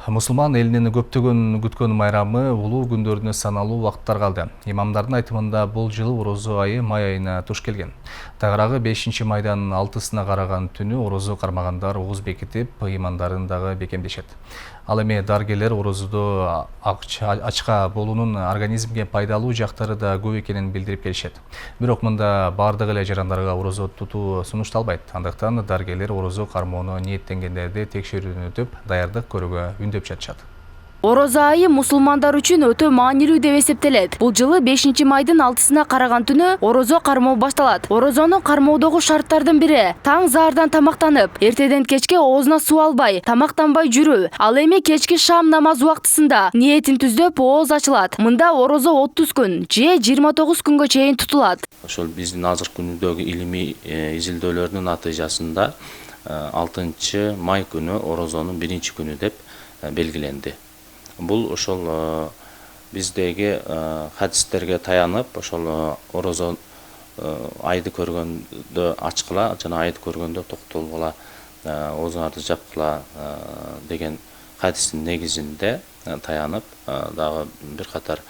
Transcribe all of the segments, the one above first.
Мусулман элинин көптөгөн күткөн майрамы улуу күндөрүнө саналуу убакыттар калды. Имамдардын айтымында бул жылы орозо айы май айына туш келген. Тагыраагы 5 майдан 6-сына караган түнү орозо кармагандар ооз бекитип, ыймандарын дагы бекемдешет. Ал эми дарыгерлер орозодо ачка болуунун организмге пайдалуу жактары да көп экенин билдирип келишет. Бирок мында бардык эле жарандарга орозо тутуу сунушталбайт. Андыктан дарыгерлер орозо кармоону ниеттенгендерди текшерүүдөн өтүп, даярдык көрүүгө үндөп жатышат. Орозо айы мусулмандар үчүн өтө маанилүү деп эсептелет. Бул жылы 5-майдын 6-сына караган түнү орозо кармоо башталат. Орозону кармоодогу шарттардын бири таң заардан тамактанып, эртеден кечке оозуна суу албай, тамактанбай жүрүү. Ал эми кечки шам намаз убактысында ниетин түздөп ооз ачылат. Мында орозо 30 күн же 29 күнгө чейин тутулат. Ошол биздин азыркы күндөгү илимий изилдөөлөрдүн натыйжасында 6-май күнү орозонун 1-күнү деп белгиленди. Бул ошол биздеги хадистерге таянып, ошол орозо айды көргөндө ачкыла жана айды көргөндө токтолгула, оозуңарды жапкыла деген хадистин негизинде таянып, дагы бир катар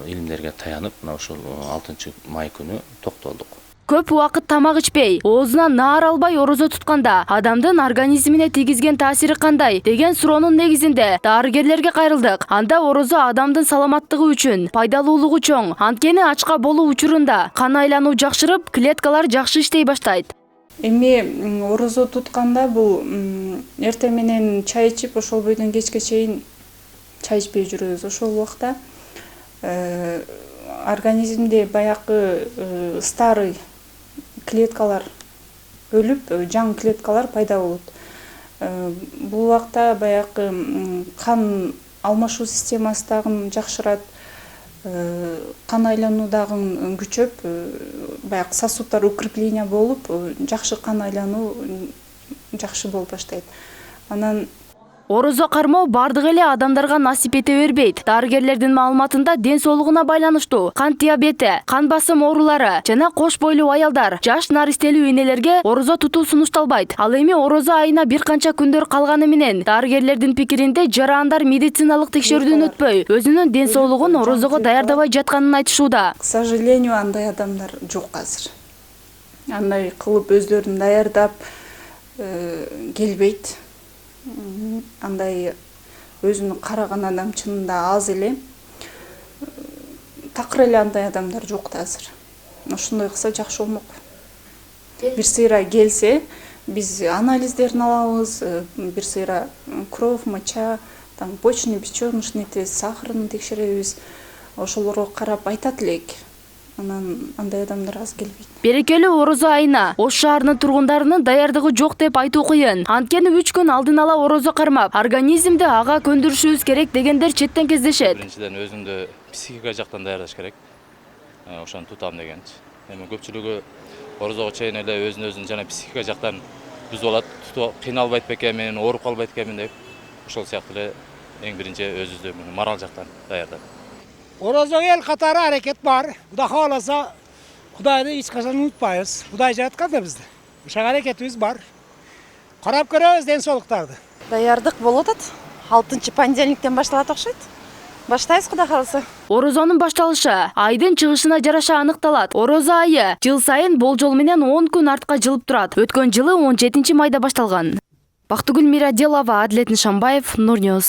илимдерге таянып, ошол 6-май күнү токтолдук. Көп убакыт тамак ичпей, оозуна наар албай орозо тутканда адамдын организмине тийгизген таасири кандай деген суроонун негизинде дарыгерлерге кайрылдык. Анда орозо адамдын саламаттыгы үчүн пайдалуулугу чоң. Анткени ачка болуу учурунда кан айлануу жакшырып, клеткалар жакшы иштей баштайт. Эми орозо тутканда бул эртең менен чай ичип, ошол бойдон кечке чейин чай ичпей жүрөбүз. Ошол убакта организмде баягы старый клеткалар өлүп, жаңы клеткалар пайда болот. Бул убакта баягы кан алмашуу системасы дагы жакшырат, кан айлануу дагы күчөп, баягы сосудтар укрепление болуп, жакшы кан айлануу жакшы болуп баштайт. Анан орозо кармоо бардык эле адамдарга насип эте бербейт. Дарыгерлердин маалыматында ден соолугуна байланыштуу кант диабети, кан басым оорулары жана кош бойлуу аялдар, жаш наристелүү энелерге орозо тутуу сунушталбайт. Ал эми орозо айына бир канча күндөр калганы менен дарыгерлердин пикиринде жарандар медициналык текшерүүдөн өтпөй, өзүнүн ден соолугун орозого даярдабай жатканын айтышууда. К сожалению, андай адамдар жок азыр. Андай кылып өздөрүн даярдап келбейт. Андай өзүнү караган адам чынында аз эле. Такыр эле андай адамдар жок да азыр. Ошондой кылса жакшы болмок. Бир сыйра келсе, биз анализдерин алабыз, бир сыйра кровь, моча, там почечный, печёночный тест, сахарын текшеребиз. Ошолорго карап айтат элек. Анан андай адамдар аз келбейт. Берекелүү орозо айына Ош шаарынын тургундарынын даярдыгы жок деп айтуу кыйын. Анткени 3 күн алдын ала орозо кармап, организмди ага көндүрүшүбүз керек дегендер четтен кездешет. Биринчиден өзүңдү психика жактан даярдаш керек. Ошону тутам дегенчи. Эми көпчүлүгү орозого чейин эле өзүн жана психика жактан бүзүп алат. Кыйналбайт бекенмин, ооруп калбайт экенмин деп. Ошол сыяктуу эле эң биринчи өзүбүздү мораль жактан даярдап. Орозого эл катары аракет бар. Кудай кааласа, Кудайды эч качан унутпайбыз. Кудай жараткан да бизди. Ошол аракетибиз бар. Карап көрөбүз ден соолуктарды. Даярдык болуп атат. 6-понедельниктен башталат окшойт. Баштайбыз Кудай кааласа. Орозонун башталышы айдын чыгышына жараша аныкталат. Орозо айы жыл сайын болжол менен 10 күн артка жылып турат. Өткөн жылы 17-майда башталган. Бактыгүл Мираделова, Адилет Нишанбаев, Нур Ньюс.